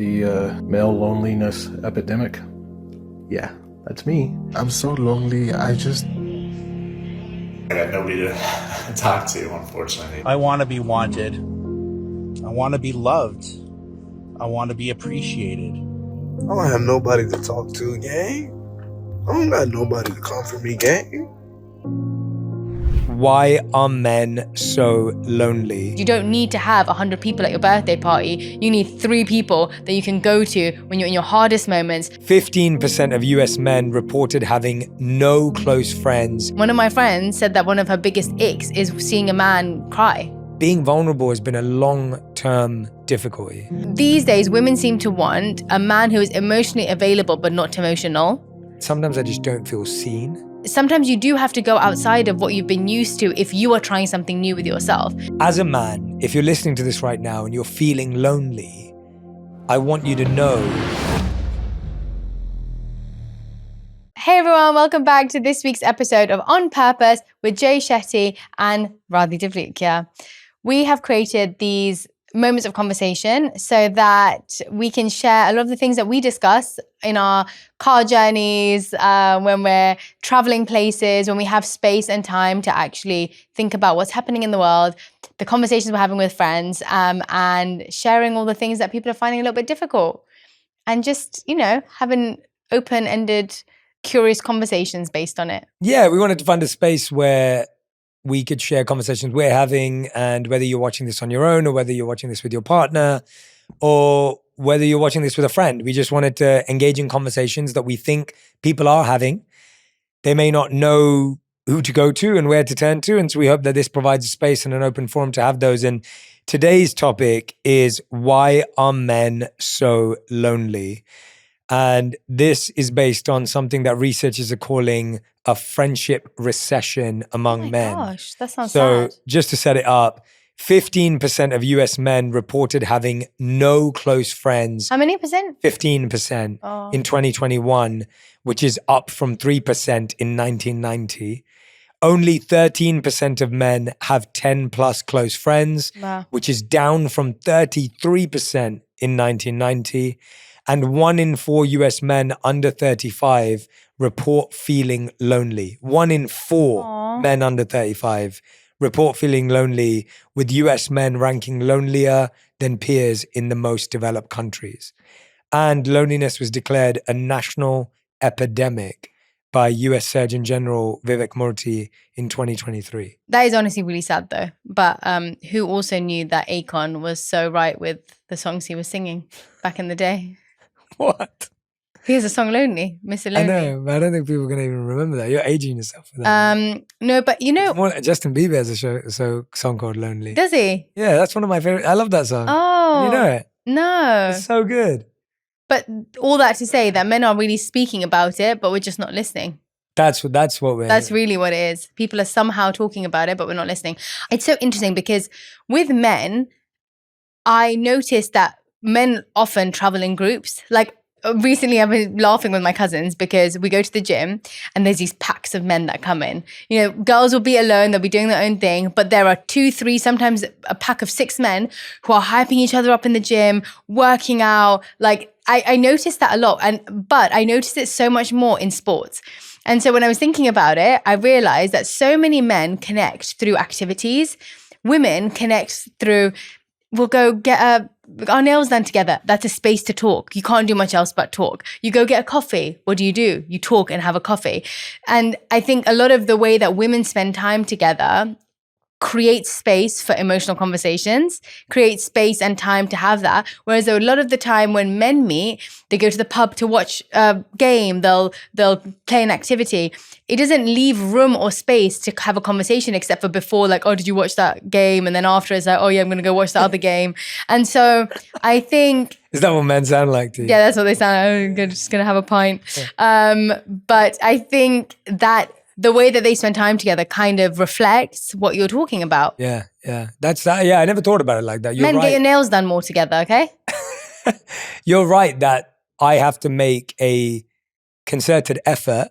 the male loneliness epidemic. Yeah, that's me. I'm so lonely, I got nobody to talk to, unfortunately. I want to be wanted. I want to be loved. I want to be appreciated. I don't have nobody to talk to, gang. I don't got nobody to comfort me, gang. Why are men so lonely? You don't need to have 100 people at your birthday party. You need 3 people that you can go to when you're in your hardest moments. 15% of US men reported having no close friends. One of my friends said that one of her biggest icks is seeing a man cry. Being vulnerable has been a long-term difficulty. These days, women seem to want a man who is emotionally available but not emotional. Sometimes I just don't feel seen. Sometimes you do have to go outside of what you've been used to if you are trying something new with yourself. As a man, if you're listening to this right now and you're feeling lonely, I want you to know. Hey everyone, welcome back to this week's episode of On Purpose with Shetty and Radhi. We have created these moments of conversation so that we can share a lot of the things that we discuss in our car journeys, when we're traveling places, when we have space and time to actually think about what's happening in the world, the conversations we're having with friends, and sharing all the things that people are finding a little bit difficult. And just, having open-ended, curious conversations based on it. Yeah, we wanted to find a space where we could share conversations we're having, and whether you're watching this on your own or whether you're watching this with your partner or whether you're watching this with a friend, we just wanted to engage in conversations that we think people are having. They may not know who to go to and where to turn to, and so we hope that this provides a space and an open forum to have those. And today's topic is, why are men so lonely? And this is based on something that researchers are calling a friendship recession among men. Oh my gosh, that sounds sad. So just to set it up, 15% of US men reported having no close friends. How many percent? 15% in 2021, which is up from 3% in 1990. Only 13% of men have 10 plus close friends, Wow. which is down from 33% in 1990. And 1 in 4 US men under 35 report feeling lonely. 1 in 4 Aww. men under 35 report feeling lonely, with US men ranking lonelier than peers in the most developed countries. And loneliness was declared a national epidemic by US Surgeon General Vivek Murthy in 2023. That is honestly really sad though. But who also knew that Akon was so right with the songs he was singing back in the day? What? He has a song Lonely, Mr. Lonely. I know, but I don't think people are going to even remember that. You're aging yourself for that. No, but It's more like Justin Bieber has a song called Lonely. Does he? Yeah, that's one of my favorite. I love that song. Oh. You know it? No. It's so good. But all that to say that men are really speaking about it, but we're just not listening. That's what we're... That's really what it is. People are somehow talking about it, but we're not listening. It's so interesting because with men, I noticed that men often travel in groups. Like recently I've been laughing with my cousins because we go to the gym and there's these packs of men that come in. Girls will be alone, they'll be doing their own thing, but there are 2, 3, sometimes a pack of 6 men who are hyping each other up in the gym, working out. Like I noticed that a lot, but I noticed it so much more in sports. And so when I was thinking about it, I realized that so many men connect through activities. Women connect through, we'll go get our nails done together. That's a space to talk. You can't do much else but talk. You go get a coffee. What do? You talk and have a coffee. And I think a lot of the way that women spend time together create space for emotional conversations, create space and time to have that. Whereas a lot of the time when men meet, they go to the pub to watch a game, they'll play an activity. It doesn't leave room or space to have a conversation except for before, like, oh, did you watch that game? And then after it's like, oh yeah, I'm going to go watch the other game. And so I think... Is that what men sound like to you? Yeah, that's what they sound like. I'm just going to have a pint. But I think that the way that they spend time together kind of reflects what you're talking about. Yeah. That's that. Yeah, I never thought about it like that. You're Men, right. get your nails done more together, okay? You're right that I have to make a concerted effort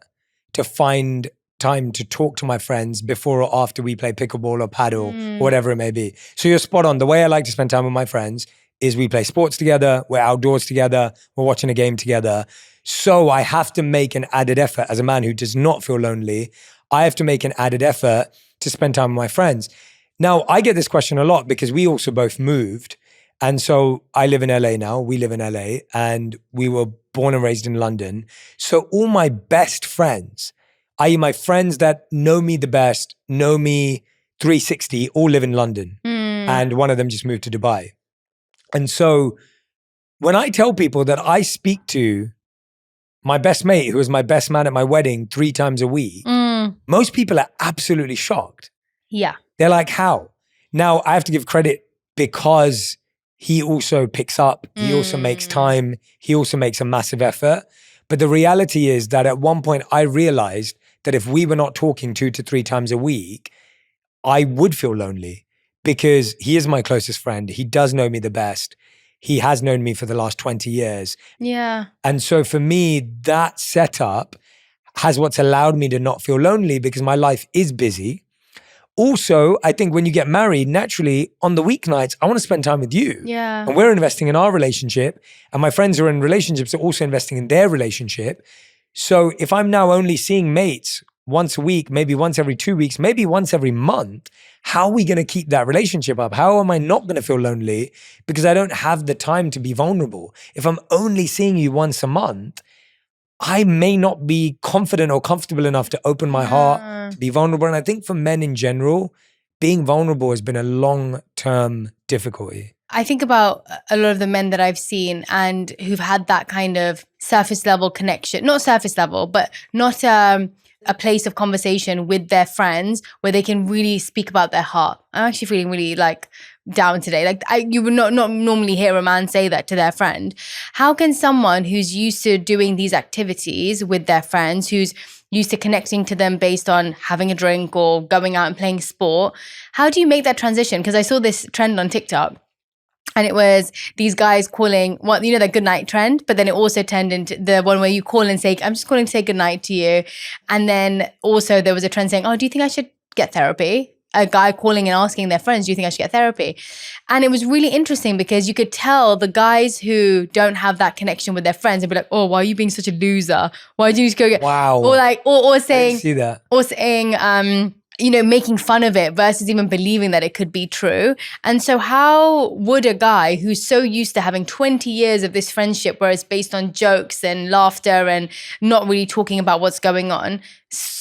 to find time to talk to my friends before or after we play pickleball or paddle or whatever it may be. So you're spot on. The way I like to spend time with my friends is we play sports together, we're outdoors together, we're watching a game together. So I have to make an added effort as a man who does not feel lonely. I have to make an added effort to spend time with my friends. Now, I get this question a lot because we also both moved. And so I live in LA now, we live in LA, and we were born and raised in London. So all my best friends, i.e. my friends that know me the best, know me 360, all live in London. And one of them just moved to Dubai. And so when I tell people that I speak to my best mate, who was my best man at my wedding 3 times a week, most people are absolutely shocked. Yeah. They're like, how? Now, I have to give credit because he also picks up, he also makes time, he also makes a massive effort. But the reality is that at one point I realized that if we were not talking 2 to 3 times a week, I would feel lonely because he is my closest friend. He does know me the best. He has known me for the last 20 years. Yeah. And so for me, that setup has what's allowed me to not feel lonely because my life is busy. Also, I think when you get married, naturally, on the weeknights, I want to spend time with you. Yeah. And we're investing in our relationship. And my friends who are in relationships are also investing in their relationship. So if I'm now only seeing mates once a week, maybe once every 2 weeks, maybe once every month, how are we going to keep that relationship up? How am I not going to feel lonely? Because I don't have the time to be vulnerable. If I'm only seeing you once a month, I may not be confident or comfortable enough to open my heart, to be vulnerable. And I think for men in general, being vulnerable has been a long-term difficulty. I think about a lot of the men that I've seen and who've had that kind of surface level connection, not surface level, but not a place of conversation with their friends where they can really speak about their heart. I'm actually feeling really down today. You would not normally hear a man say that to their friend. How can someone who's used to doing these activities with their friends, who's used to connecting to them based on having a drink or going out and playing sport, how do you make that transition? Because I saw this trend on TikTok. And it was these guys calling, the good night trend, but then it also turned into the one where you call and say, I'm just calling to say good night to you. And then also there was a trend saying, oh, do you think I should get therapy? A guy calling and asking their friends, do you think I should get therapy? And it was really interesting because you could tell the guys who don't have that connection with their friends and be like, oh, why are you being such a loser? Why do you just go get, Wow. or saying, I didn't see that. Or saying, making fun of it versus even believing that it could be true. And so how would a guy who's so used to having 20 years of this friendship where it's based on jokes and laughter and not really talking about what's going on,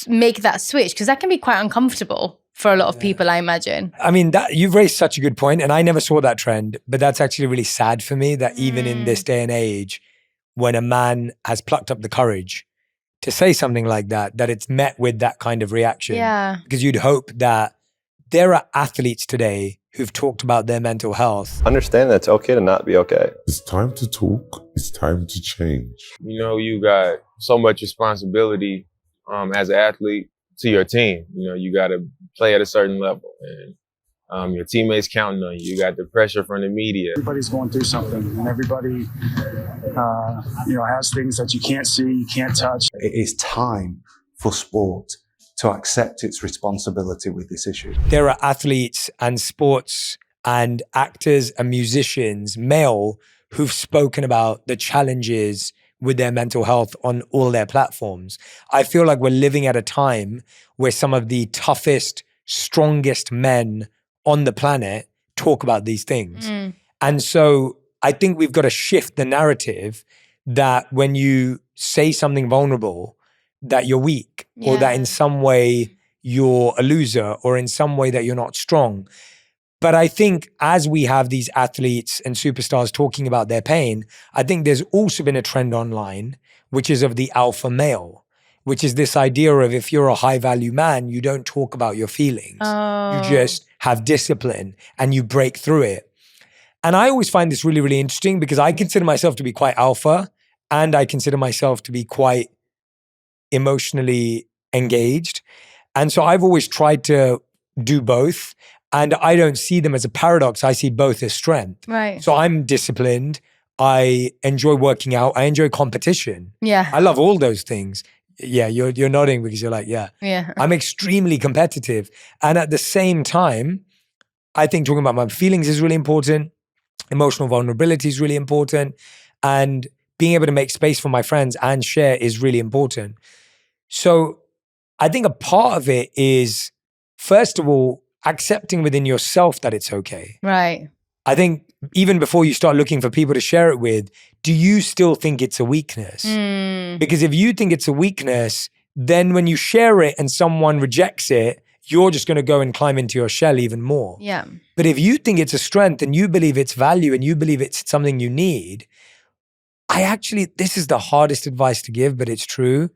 make that switch? Because that can be quite uncomfortable for a lot of people, I imagine. I mean, you've raised such a good point, and I never saw that trend, but that's actually really sad for me that even in this day and age, when a man has plucked up the courage to say something like that it's met with that kind of reaction. Yeah. Because you'd hope that there are athletes today who've talked about their mental health. Understand that it's okay to not be okay. It's time to talk. It's time to change. You got so much responsibility as an athlete to your team. You got to play at a certain level, and your teammates counting on you. You got the pressure from the media. Everybody's going through something, and everybody, has things that you can't see, you can't touch. It is time for sport to accept its responsibility with this issue. There are athletes and sports and actors and musicians, male, who've spoken about the challenges with their mental health on all their platforms. I feel like we're living at a time where some of the toughest, strongest men on the planet talk about these things. And so I think we've got to shift the narrative that when you say something vulnerable, that you're weak or that in some way you're a loser or in some way that you're not strong. But I think as we have these athletes and superstars talking about their pain, I think there's also been a trend online, which is of the alpha male, which is this idea of if you're a high value man, you don't talk about your feelings. You just have discipline and you break through it. And I always find this really, really interesting because I consider myself to be quite alpha and I consider myself to be quite emotionally engaged. And so I've always tried to do both. And I don't see them as a paradox. I see both as strength. Right. So I'm disciplined. I enjoy working out. I enjoy competition. Yeah. I love all those things. Yeah, you're nodding because you're like, yeah. Yeah. I'm extremely competitive. And at the same time, I think talking about my feelings is really important. Emotional vulnerability is really important. And being able to make space for my friends and share is really important. So I think a part of it is, first of all, accepting within yourself that it's okay. Right. I think even before you start looking for people to share it with, do you still think it's a weakness? Because if you think it's a weakness, then when you share it and someone rejects it, you're just going to go and climb into your shell even more. Yeah. But if you think it's a strength and you believe it's value and you believe it's something you need, this is the hardest advice to give, but it's true.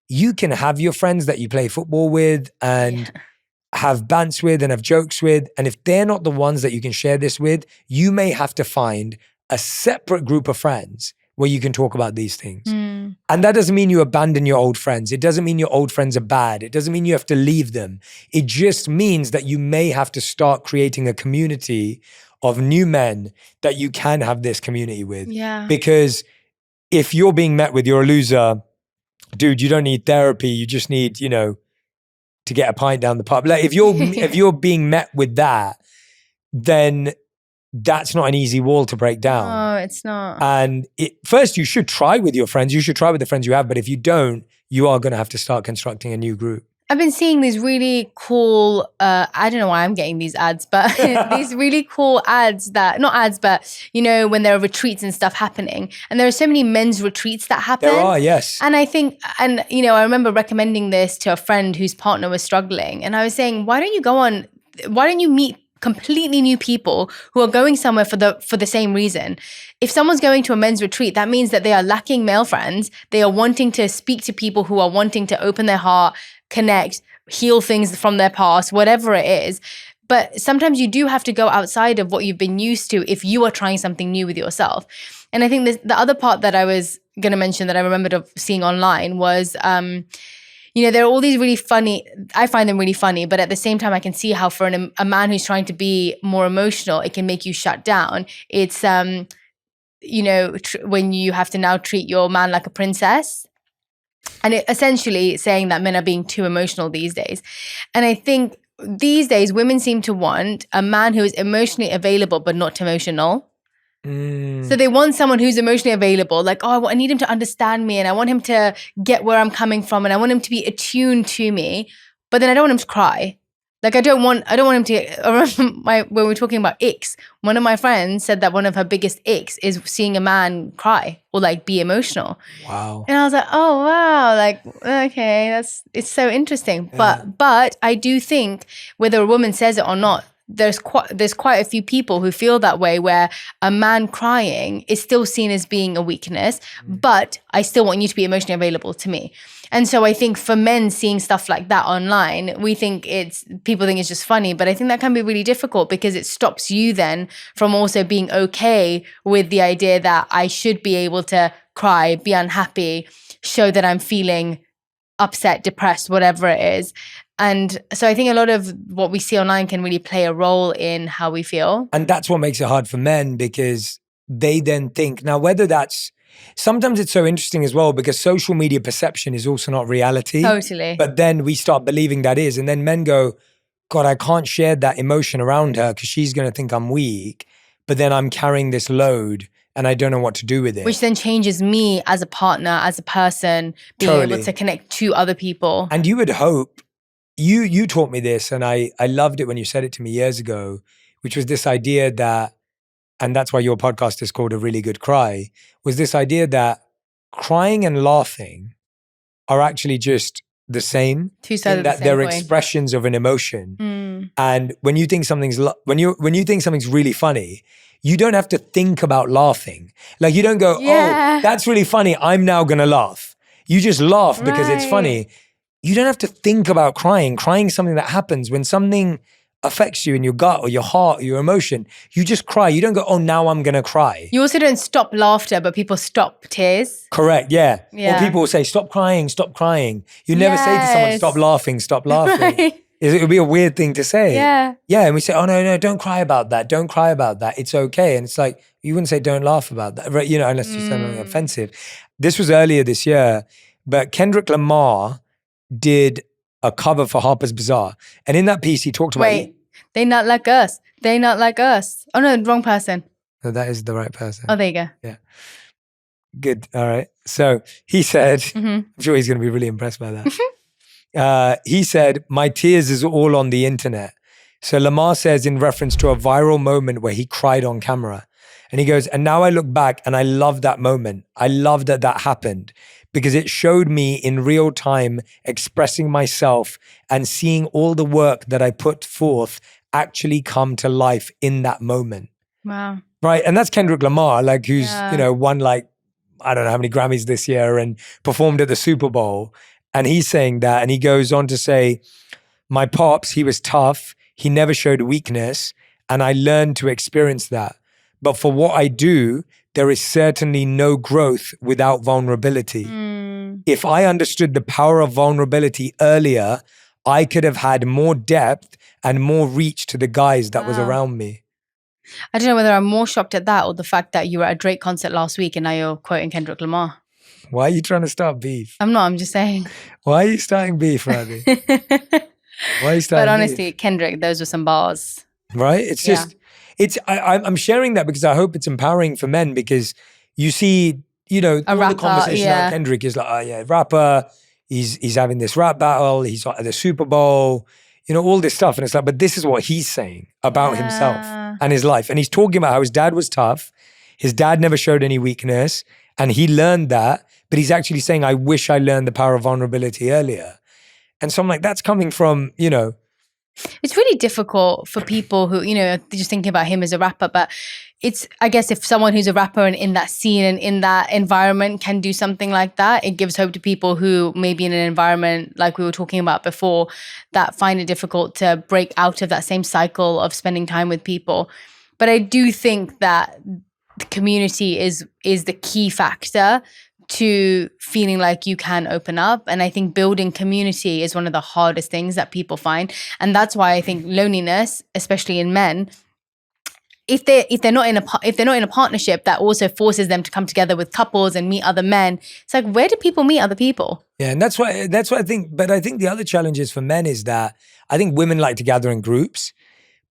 You can have your friends that you play football with and have bants with and have jokes with. And if they're not the ones that you can share this with, you may have to find a separate group of friends where you can talk about these things. And that doesn't mean you abandon your old friends. It doesn't mean your old friends are bad. It doesn't mean you have to leave them. It just means that you may have to start creating a community of new men that you can have this community with. Yeah. Because if you're being met with you're a loser, dude, you don't need therapy. You just need, to get a pint down the pub. Like if you're being met with that, then that's not an easy wall to break down. No, it's not. And first you should try with your friends. You should try with the friends you have. But if you don't, you are going to have to start constructing a new group. I've been seeing these really cool, I don't know why I'm getting these ads, but these really cool ads not ads, but when there are retreats and stuff happening. And there are so many men's retreats that happen. There are, yes. And I think, I remember recommending this to a friend whose partner was struggling. And I was saying, why don't you meet completely new people who are going somewhere for the same reason? If someone's going to a men's retreat, that means that they are lacking male friends. They are wanting to speak to people who are wanting to open their heart, connect, heal things from their past, whatever it is. But sometimes you do have to go outside of what you've been used to if you are trying something new with yourself. And I think the other part that I was going to mention that I remembered of seeing online was, there are all these really funny, I find them really funny, but at the same time, I can see how for a man who's trying to be more emotional, it can make you shut down. It's, when you have to now treat your man like a princess. And it essentially saying that men are being too emotional these days. And I think these days, women seem to want a man who is emotionally available, but not emotional. So they want someone who's emotionally available, like, I need him to understand me and I want him to get where I'm coming from and I want him to be attuned to me, but then I don't want him to cry. Like I don't want him to, I remember when we were talking about icks, one of my friends said that one of her biggest icks is seeing a man cry or like be emotional. Wow. And I was like, oh wow, like, okay, it's so interesting. Yeah. But I do think whether a woman says it or not, there's quite a few people who feel that way, where a man crying is still seen as being a weakness, but I still want you to be emotionally available to me. And so I think for men seeing stuff like that online, people think it's just funny, but I think that can be really difficult because it stops you then from also being okay with the idea that I should be able to cry, be unhappy, show that I'm feeling upset, depressed, whatever it is. And so I think a lot of what we see online can really play a role in how we feel. And that's what makes it hard for men, because they then think, now whether that's, sometimes it's so interesting as well because social media perception is also not reality. Totally. But then we start believing that is. And then men go, God, I can't share that emotion around her because she's going to think I'm weak. But then I'm carrying this load and I don't know what to do with it. Which then changes me as a partner, as a person, being able to connect to other people. And you would hope, you taught me this, and I loved it when you said it to me years ago, which was this idea that, and that's why your podcast is called A Really Good Cry, was this idea that crying and laughing are actually just the same. Two sides of the same they're coin. Expressions of an emotion. And when you think something's when you think something's really funny, you don't have to think about laughing. Like you don't go, oh, that's really funny, I'm now gonna laugh. You just laugh because it's funny. You don't have to think about crying. Crying is something that happens when something affects you in your gut or your heart or your emotion. You just cry. You don't go, oh, now I'm going to cry. You also don't stop laughter, but people stop tears. Correct, yeah. Or people will say, stop crying, stop crying. You never say to someone, stop laughing, stop laughing. Right. It would be a weird thing to say. Yeah. Yeah, and we say, oh, no, don't cry about that. Don't cry about that. It's okay. And it's like, you wouldn't say, don't laugh about that, right? Unless it's something offensive. This was earlier this year, but Kendrick Lamar did a cover for Harper's Bazaar. And in that piece, he talked about... Wait, they not like us. They not like us. Oh no, wrong person. No, that is the right person. Oh, there you go. Yeah. Good. All right. So he said, Mhm. I'm sure he's going to be really impressed by that. He said, my tears is all on the internet. So Lamar says in reference to a viral moment where he cried on camera. And he goes, and now I look back and I love that moment. I love that that happened because it showed me in real time expressing myself and seeing all the work that I put forth actually come to life in that moment. Wow. Right. And that's Kendrick Lamar, like who's, Yeah. you know, won like, I don't know how many Grammys this year and performed at the Super Bowl. And he's saying that. And he goes on to say, my pops, he was tough. He never showed weakness. And I learned to experience that. But for what I do, there is certainly no growth without vulnerability. If I understood the power of vulnerability earlier, I could have had more depth and more reach to the guys that was around me. I don't know whether I'm more shocked at that or the fact that you were at a Drake concert last week and now you're quoting Kendrick Lamar. Why are you trying to start beef? I'm not, I'm just saying. Why are you starting beef, Radhi? Why are you starting But honestly, beef? Kendrick, those were some bars. Right? It's just, I'm sharing that because I hope it's empowering for men because you see, you know, all rapper, the conversation yeah. around Kendrick is like, oh yeah, rapper, he's having this rap battle, he's at the Super Bowl, you know, all this stuff. And it's like, but this is what he's saying about himself and his life. And he's talking about how his dad was tough. His dad never showed any weakness and he learned that, but he's actually saying, I wish I learned the power of vulnerability earlier. And so I'm like, that's coming from, you know. It's really difficult for people who, you know, they're just thinking about him as a rapper, but it's, I guess if someone who's a rapper and in that scene and in that environment can do something like that, it gives hope to people who maybe in an environment like we were talking about before that find it difficult to break out of that same cycle of spending time with people. But I do think that the community is the key factor to feeling like you can open up. And I think building community is one of the hardest things that people find. And that's why I think loneliness, especially in men, if they're not in a partnership that also forces them to come together with couples and meet other men, it's like, where do people meet other people? Yeah, and that's what I think. But I think the other challenge is for men is that I think women like to gather in groups,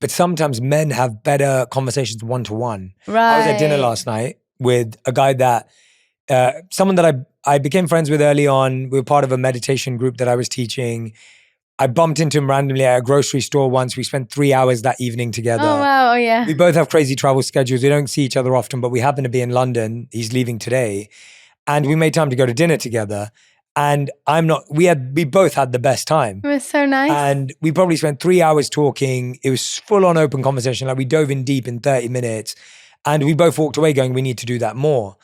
but sometimes men have better conversations one-to-one. Right. I was at dinner last night with a guy that, someone that I became friends with early on. We were part of a meditation group that I was teaching. I bumped into him randomly at a grocery store once. We spent 3 hours that evening together. Oh, wow. Oh, yeah. We both have crazy travel schedules. We don't see each other often, but we happen to be in London. He's leaving today. And we made time to go to dinner together. And we both had the best time. It was so nice. And we probably spent 3 hours talking. It was full on open conversation. Like we dove in deep in 30 minutes. And we both walked away going, we need to do that more.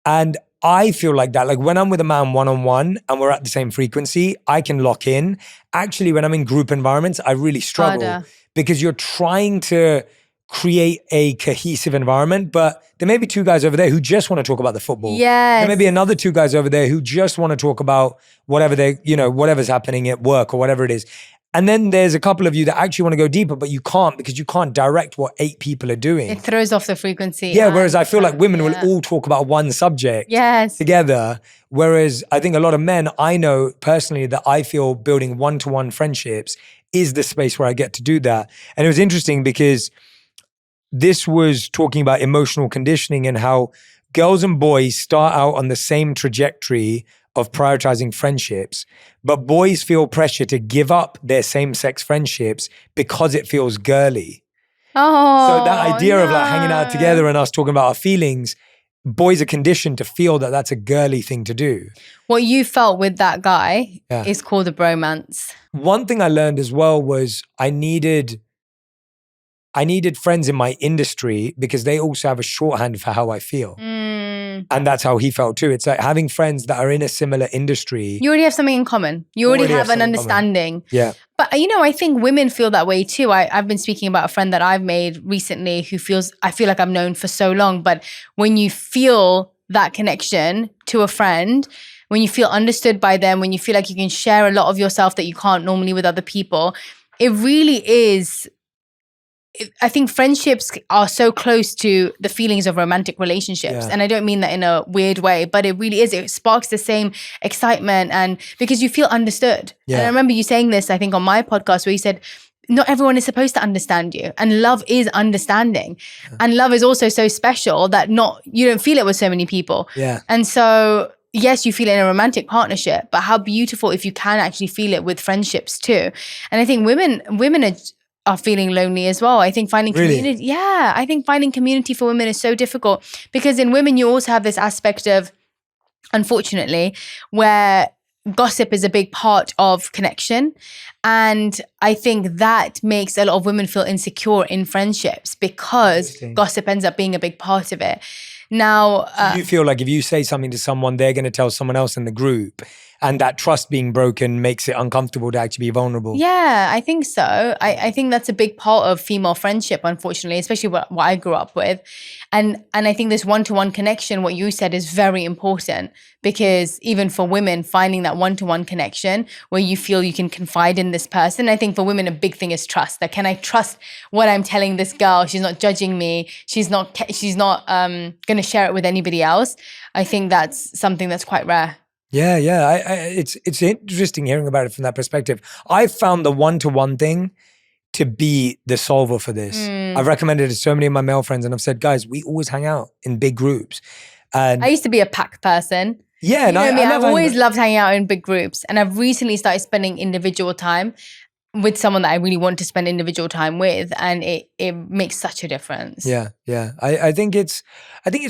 And I feel like that, like when I'm with a man one-on-one and we're at the same frequency, I can lock in. Actually, when I'm in group environments, I really struggle Harder. because you're trying to create a cohesive environment, but there may be two guys over there who just want to talk about the football. Yes. There may be another two guys over there who just want to talk about whatever's happening at work or whatever it is. And then there's a couple of you that actually want to go deeper, but you can't because you can't direct what 8 people are doing. It throws off the frequency. Yeah, whereas I feel like women will Yeah. all talk about one subject Yes. together. Whereas I think a lot of men, I know personally that I feel building one-to-one friendships is the space where I get to do that. And it was interesting because this was talking about emotional conditioning and how girls and boys start out on the same trajectory of prioritizing friendships, but boys feel pressure to give up their same-sex friendships because it feels girly. Oh, So that idea of like hanging out together and us talking about our feelings, boys are conditioned to feel that that's a girly thing to do. What you felt with that guy Yeah. is called a bromance. One thing I learned as well was I needed friends in my industry because they also have a shorthand for how I feel. And that's how he felt too. It's like having friends that are in a similar industry. You already have something in common. You already have an something in common. understanding. Yeah. But, I think women feel that way too. I've been speaking about a friend that I've made recently who I feel like I've known for so long. But when you feel that connection to a friend, when you feel understood by them, when you feel like you can share a lot of yourself that you can't normally with other people, it really is. I think friendships are so close to the feelings of romantic relationships. Yeah. And I don't mean that in a weird way, but it really is. It sparks the same excitement and because you feel understood. Yeah. And I remember you saying this, I think on my podcast where you said, not everyone is supposed to understand you, and love is understanding, and love is also so special that you don't feel it with so many people. Yeah. And so yes, you feel it in a romantic partnership, but how beautiful if you can actually feel it with friendships too. And I think women are feeling lonely as well. I think finding community, I think finding community for women is so difficult, because in women you also have this aspect of, unfortunately, where gossip is a big part of connection. And I think that makes a lot of women feel insecure in friendships because gossip ends up being a big part of it. Now, you feel like if you say something to someone, they're going to tell someone else in the group, and that trust being broken makes it uncomfortable to actually be vulnerable. Yeah, I think so. I think that's a big part of female friendship, unfortunately, especially what I grew up with. And I think this one-to-one connection, what you said, is very important, because even for women, finding that one-to-one connection where you feel you can confide in this person. I think for women, a big thing is trust. That, can I trust what I'm telling this girl? She's not judging me. She's not going to share it with anybody else. I think that's something that's quite rare. Yeah. It's interesting hearing about it from that perspective. I found the one-to-one thing to be the solver for this. I've recommended it to so many of my male friends, and I've said, guys, we always hang out in big groups. And I used to be a pack person. Yeah, and I've always loved hanging out in big groups, and I've recently started spending individual time with someone that I really want to spend individual time with, and it makes such a difference. Yeah. I think it's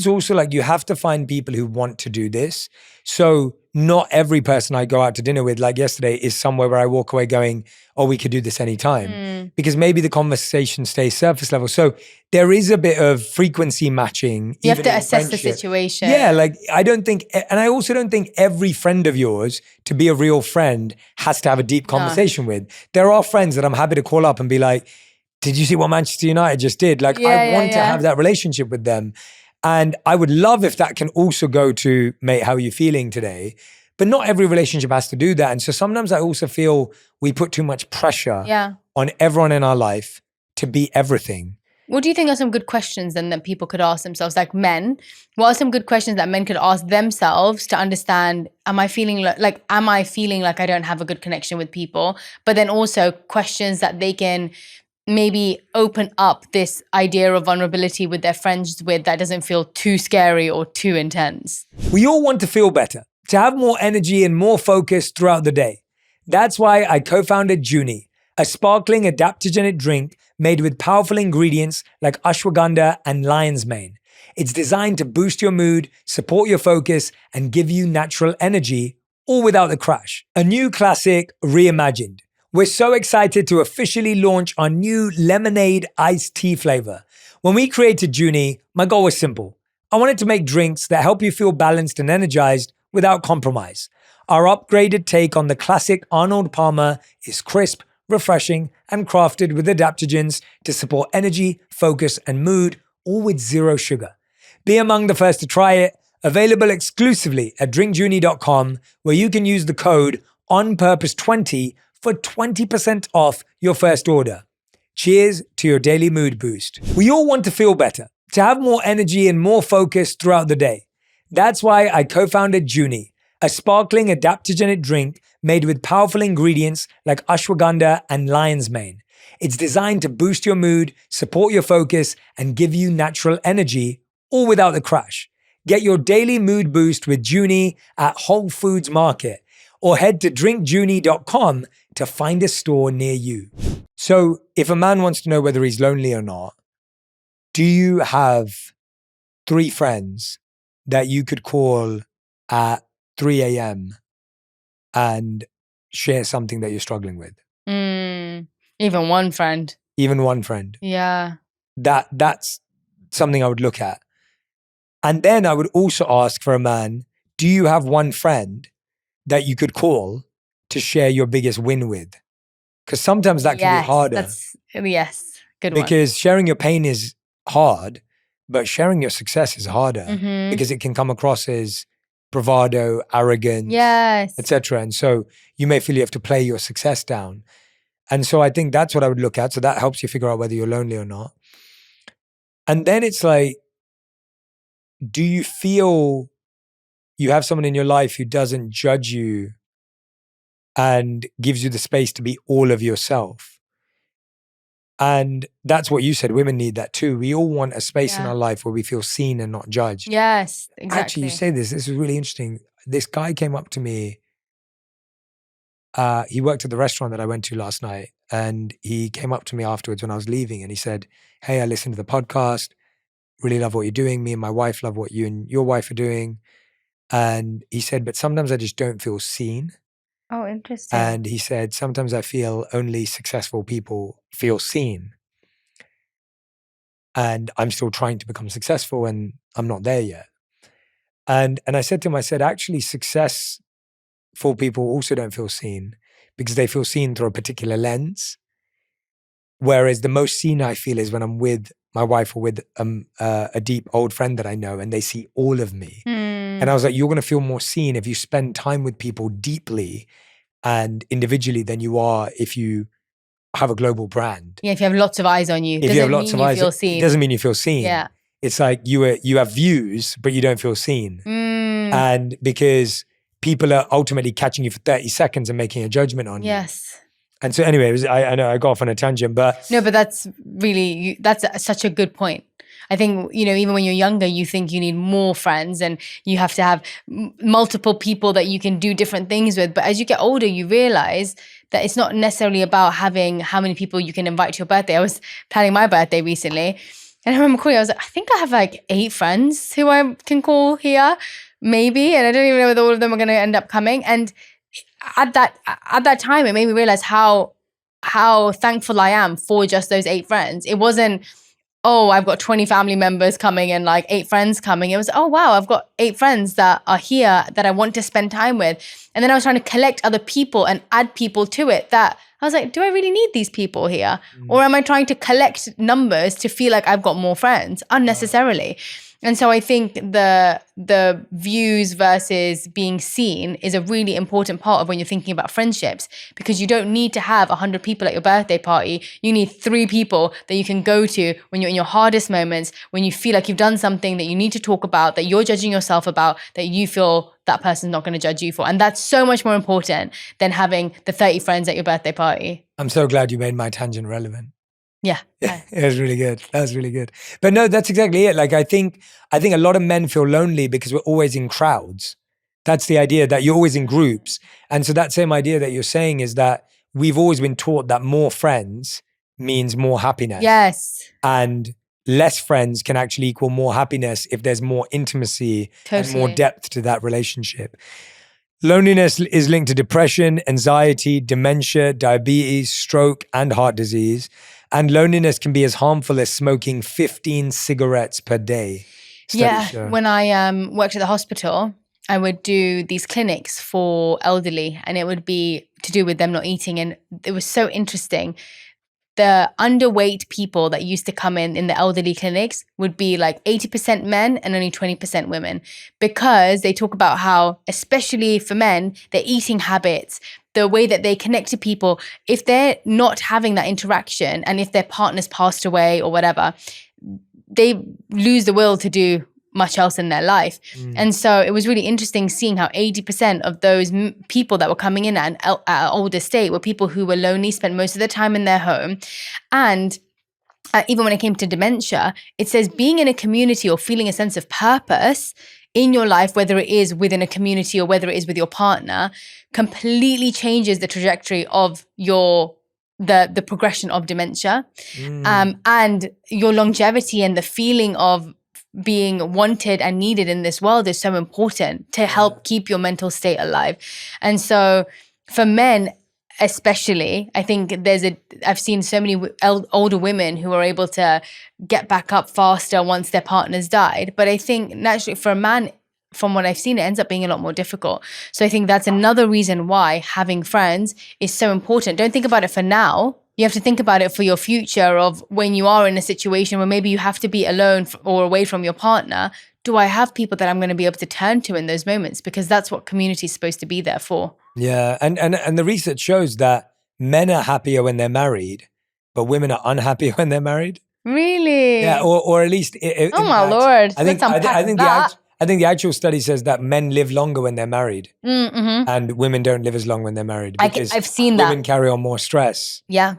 also like you have to find people who want to do this. So not every person I go out to dinner with, like yesterday, is somewhere where I walk away going, oh, we could do this anytime. Because maybe the conversation stays surface level. So there is a bit of frequency matching. You have to assess the situation. Yeah, like I don't think, and I also don't think every friend of yours, to be a real friend, has to have a deep conversation with. There are friends that I'm happy to call up and be like, did you see what Manchester United just did? Like, I want to have that relationship with them. And I would love if that can also go to, mate, how are you feeling today? But not every relationship has to do that. And so sometimes I also feel we put too much pressure on everyone in our life to be everything. What do you think are some good questions then that people could ask themselves, like men? What are some good questions that men could ask themselves to understand, am I feeling like I don't have a good connection with people? But then also questions that they can maybe open up this idea of vulnerability with their friends with, that doesn't feel too scary or too intense. We all want to feel better, to have more energy and more focus throughout the day. That's why I co-founded Junie, a sparkling adaptogenic drink made with powerful ingredients like ashwagandha and lion's mane. It's designed to boost your mood, support your focus, and give you natural energy, all without the crash. A new classic reimagined. We're so excited to officially launch our new lemonade iced tea flavor. When we created Junie, my goal was simple. I wanted to make drinks that help you feel balanced and energized without compromise. Our upgraded take on the classic Arnold Palmer is crisp, refreshing, and crafted with adaptogens to support energy, focus, and mood, all with zero sugar. Be among the first to try it. Available exclusively at drinkjunie.com, where you can use the code ONPURPOSE20 for 20% off your first order. Cheers to your daily mood boost. We all want to feel better, to have more energy and more focus throughout the day. That's why I co-founded Junie, a sparkling adaptogenic drink made with powerful ingredients like ashwagandha and lion's mane. It's designed to boost your mood, support your focus, and give you natural energy, all without the crash. Get your daily mood boost with Junie at Whole Foods Market, or head to drinkjunie.com to find a store near you. So if a man wants to know whether he's lonely or not, do you have 3 friends that you could call at 3 a.m. and share something that you're struggling with? Even one friend. Even one friend. Yeah. That's something I would look at. And then I would also ask for a man, do you have one friend that you could call to share your biggest win with? Because sometimes that can be harder. Good one. Because sharing your pain is hard, but sharing your success is harder because it can come across as bravado, arrogance, etc. And so you may feel you have to play your success down. And so I think that's what I would look at. So that helps you figure out whether you're lonely or not. And then it's like, do you feel you have someone in your life who doesn't judge you and gives you the space to be all of yourself? And that's what you said. Women need that too. We all want a space in Yeah. our life where we feel seen and not judged. Yes, exactly. Actually, you say this. This is really interesting. This guy came up to me. He worked at the restaurant that I went to last night. And he came up to me afterwards when I was leaving. And he said, hey, I listened to the podcast. Really love what you're doing. Me and my wife love what you and your wife are doing. And he said, but sometimes I just don't feel seen. Oh, interesting. And he said, sometimes I feel only successful people feel seen. And I'm still trying to become successful and I'm not there yet. And I said to him, I said, actually successful people also don't feel seen because they feel seen through a particular lens. Whereas the most seen I feel is when I'm with my wife or with a deep old friend that I know and they see all of me. And I was like, you're going to feel more seen if you spend time with people deeply and individually than you are if you have a global brand. Yeah, if you have lots of eyes on you, If you have lots of eyes, feel seen. it doesn't mean you feel seen. Yeah. It's like you have views, but you don't feel seen. And because people are ultimately catching you for 30 seconds and making a judgment on you. Yes. And so anyway, I know I got off on a tangent, but... No, but that's really, that's such a good point. I think, even when you're younger, you think you need more friends and you have to have multiple people that you can do different things with. But as you get older, you realize that it's not necessarily about having how many people you can invite to your birthday. I was planning my birthday recently and I remember calling, I was like, I think I have like 8 friends who I can call here, maybe. And I don't even know whether all of them are going to end up coming. And at that time, it made me realize how thankful I am for just those 8 friends. It wasn't, oh, I've got 20 family members coming and like 8 friends coming. It was, oh, wow, I've got 8 friends that are here that I want to spend time with. And then I was trying to collect other people and add people to it that I was like, do I really need these people here? Or am I trying to collect numbers to feel like I've got more friends unnecessarily? And so I think the views versus being seen is a really important part of when you're thinking about friendships, because you don't need to have 100 people at your birthday party. You need 3 people that you can go to when you're in your hardest moments, when you feel like you've done something that you need to talk about, that you're judging yourself about, that you feel that person's not going to judge you for. And that's so much more important than having the 30 friends at your birthday party. I'm so glad you made my tangent relevant. Yeah. It was really good. That was really good. But no, that's exactly it. Like I think a lot of men feel lonely because we're always in crowds. That's the idea, that you're always in groups. And so that same idea that you're saying is that we've always been taught that more friends means more happiness. Yes. And less friends can actually equal more happiness if there's more intimacy and more depth to that relationship. Loneliness is linked to depression, anxiety, dementia, diabetes, stroke, and heart disease. And loneliness can be as harmful as smoking 15 cigarettes per day. When I worked at the hospital, I would do these clinics for elderly, and it would be to do with them not eating. And it was so interesting. The underweight people that used to come in the elderly clinics would be like 80% men and only 20% women, because they talk about how, especially for men, their eating habits, the way that they connect to people, if they're not having that interaction and if their partner's passed away or whatever, they lose the will to do much else in their life. And so it was really interesting seeing how 80% of those people that were coming in at an older state were people who were lonely, spent most of their time in their home. And even when it came to dementia, it says being in a community or feeling a sense of purpose in your life, whether it is within a community or whether it is with your partner, completely changes the trajectory of the progression of dementia. And your longevity and the feeling of being wanted and needed in this world is so important to help keep your mental state alive. And so for men especially, I think I've seen so many older women who are able to get back up faster once their partner's died. But I think naturally for a man, from what I've seen, it ends up being a lot more difficult. So I think that's another reason why having friends is so important. Don't think about it for now. You have to think about it for your future, of when you are in a situation where maybe you have to be alone or away from your partner. Do I have people that I'm going to be able to turn to in those moments? Because that's what community is supposed to be there for. Yeah. And the research shows that men are happier when they're married, but women are unhappier when they're married. Really? Yeah. Or at least. Oh my Lord. I think the actual study says that men live longer when they're married, and women don't live as long when they're married. Because I've seen that. Women carry on more stress. Yeah.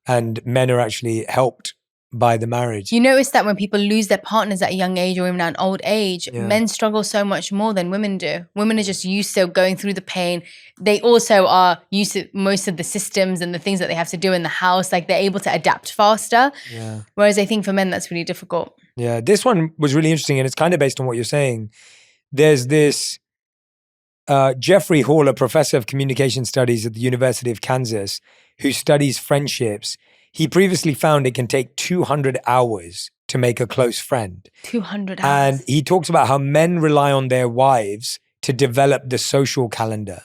and men are actually helped by the marriage. You notice that when people lose their partners at a young age or even at an old age, men struggle so much more than women do. Women are just used to going through the pain. They also are used to most of the systems and the things that they have to do in the house. Like they're able to adapt faster. Yeah. Whereas I think for men, that's really difficult. Yeah. This one was really interesting, and it's kind of based on what you're saying. There's this Jeffrey Hall, a professor of communication studies at the University of Kansas, who studies friendships. He previously found it can take 200 hours to make a close friend. 200 hours. And he talks about how men rely on their wives to develop the social calendar.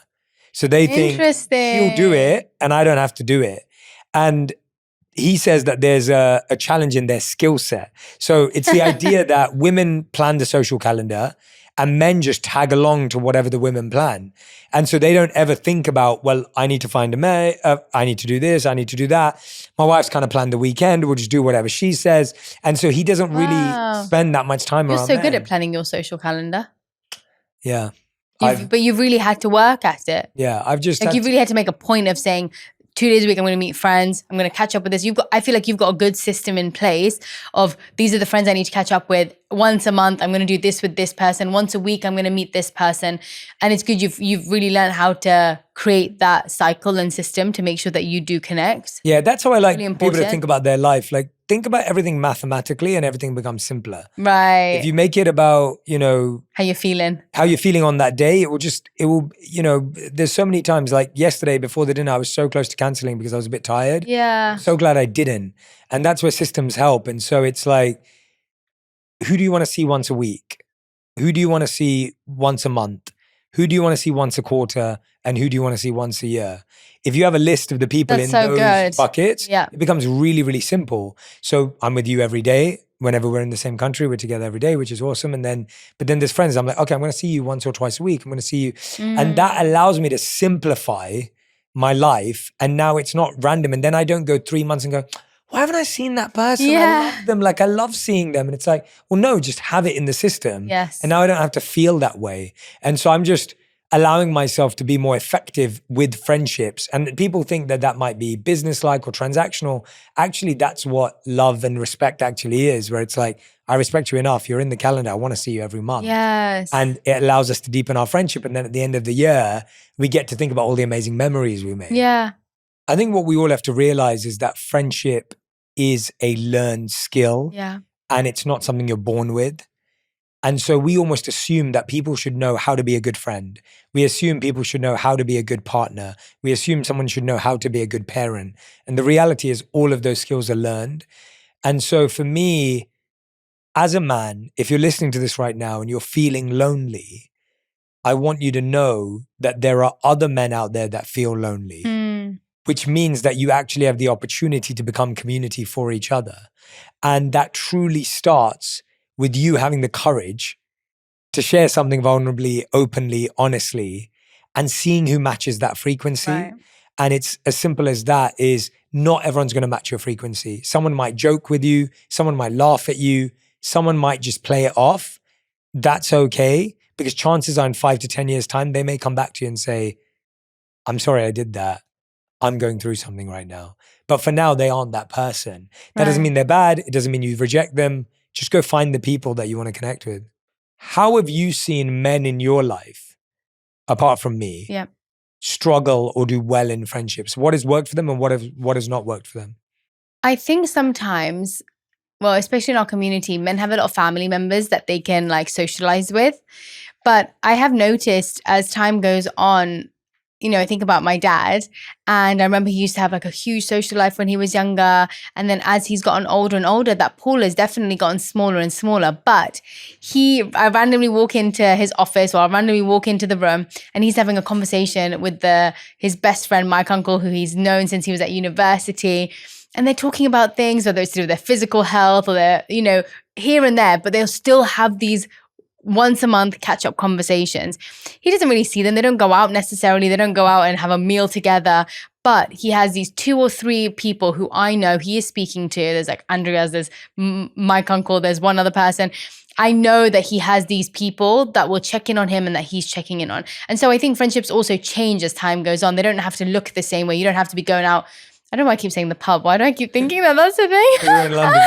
So they think she'll do it and I don't have to do it. And he says that there's a challenge in their skill set. So it's the idea that women plan the social calendar and men just tag along to whatever the women plan. And so they don't ever think about, well, I need to find a man, I need to do this, I need to do that. My wife's kind of planned the weekend, we'll just do whatever she says. And so he doesn't really spend that much time around You're so men. good at planning your social calendar. Yeah. But you've really had to work at it. Yeah, I've just like you really had to make a point of saying, 2 days a week, I'm going to meet friends. I'm going to catch up with this. I feel like you've got a good system in place of these are the friends I need to catch up with. Once a month, I'm going to do this with this person. Once a week, I'm going to meet this person. And it's good. You've really learned how to create that cycle and system to make sure that you do connect. Yeah, that's how I like really people to think about their life. Like think about everything mathematically and everything becomes simpler. Right. If you make it about, how you're feeling on that day, there's so many times like yesterday before the dinner, I was so close to canceling because I was a bit tired. Yeah. So glad I didn't. And that's where systems help. And so it's like, who do you want to see once a week? Who do you want to see once a month? Who do you want to see once a quarter? And who do you want to see once a year? If you have a list of the people in those buckets, it becomes really, really simple. So I'm with you every day. Whenever we're in the same country, we're together every day, which is awesome. But then there's friends. I'm like, okay, I'm going to see you once or twice a week. I'm going to see you. And that allows me to simplify my life. And now it's not random. And then I don't go 3 months and go, why haven't I seen that person? I love them. Like I love seeing them. And it's like, well, no, just have it in the system. Yes. And now I don't have to feel that way. And so I'm just allowing myself to be more effective with friendships. And people think that might be business-like or transactional. Actually, that's what love and respect actually is, where it's like, I respect you enough. You're in the calendar. I want to see you every month. Yes. And it allows us to deepen our friendship. And then at the end of the year, we get to think about all the amazing memories we made. Yeah. I think what we all have to realize is that friendship is a learned skill. Yeah. And it's not something you're born with. And so we almost assume that people should know how to be a good friend. We assume people should know how to be a good partner. We assume someone should know how to be a good parent. And the reality is all of those skills are learned. And so for me, as a man, if you're listening to this right now and you're feeling lonely, I want you to know that there are other men out there that feel lonely, which means that you actually have the opportunity to become community for each other. And that truly starts with you having the courage to share something vulnerably, openly, honestly, and seeing who matches that frequency. Right. And it's as simple as that is not everyone's going to match your frequency. Someone might joke with you. Someone might laugh at you. Someone might just play it off. That's okay, because chances are in 5 to 10 years' time, they may come back to you and say, I'm sorry I did that. I'm going through something right now. But for now, they aren't that person. That doesn't mean they're bad. It doesn't mean you reject them. Just go find the people that you want to connect with. How have you seen men in your life, apart from me, struggle or do well in friendships? What has worked for them and what has not worked for them? I think sometimes, well, especially in our community, men have a lot of family members that they can like socialize with. But I have noticed as time goes on, I think about my dad, and I remember he used to have like a huge social life when he was younger. And then as he's gotten older and older, that pool has definitely gotten smaller and smaller. But I randomly walk into his office, or I randomly walk into the room, and he's having a conversation with his best friend, Mike Uncle, who he's known since he was at university. And they're talking about things, whether it's to do with their physical health or their, here and there, but they'll still have these once a month catch-up conversations. He doesn't really see them. They don't go out necessarily. They don't go out and have a meal together. But he has these 2 or 3 people who I know he is speaking to. There's like Andreas, there's Mike Uncle, there's one other person. I know that he has these people that will check in on him and that he's checking in on. And so I think friendships also change as time goes on. They don't have to look the same way. You don't have to be going out I don't know why I keep saying the pub. Why do I keep thinking that that's the thing? You're in London.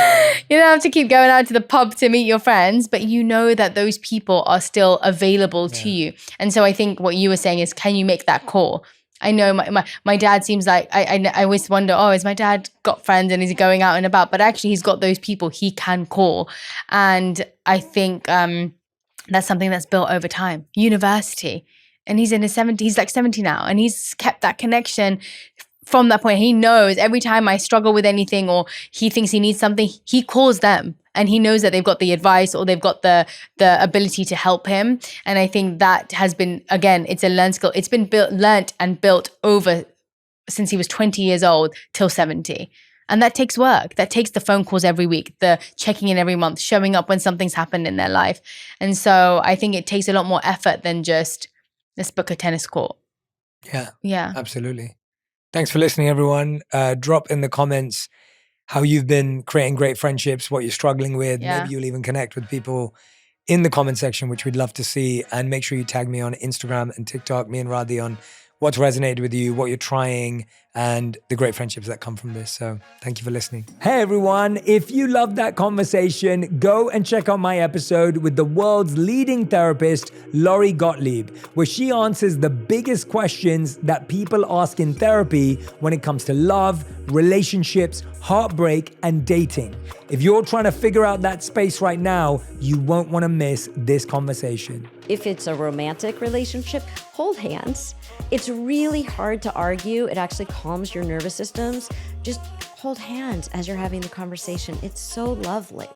You don't have to keep going out to the pub to meet your friends, but you know that those people are still available to you. And so I think what you were saying is, can you make that call? I know my dad seems like, I always wonder, has my dad got friends and is he going out and about? But actually he's got those people he can call. And I think that's something that's built over time. University. And he's in his 70s, he's like 70 now. And he's kept that connection from that point. He knows every time I struggle with anything or he thinks he needs something, he calls them. And he knows that they've got the advice or they've got the ability to help him. And I think that has been, again, it's a learned skill. It's been learnt and built over since he was 20 years old till 70. And that takes work. That takes the phone calls every week, the checking in every month, showing up when something's happened in their life. And so I think it takes a lot more effort than just, let's book a tennis court. Yeah, absolutely. Thanks for listening, everyone. Drop in the comments how you've been creating great friendships, what you're struggling with. Maybe you'll even connect with people in the comment section, which we'd love to see. And make sure you tag me on Instagram and TikTok, me and Radhi, on what's resonated with you, what you're trying, and the great friendships that come from this. So thank you for listening. Hey, everyone. If you loved that conversation, go and check out my episode with the world's leading therapist, Laurie Gottlieb, where she answers the biggest questions that people ask in therapy when it comes to love, relationships, heartbreak, and dating. If you're trying to figure out that space right now, you won't want to miss this conversation. If it's a romantic relationship, hold hands. It's really hard to argue. It actually calms your nervous systems. Just hold hands as you're having the conversation. It's so lovely.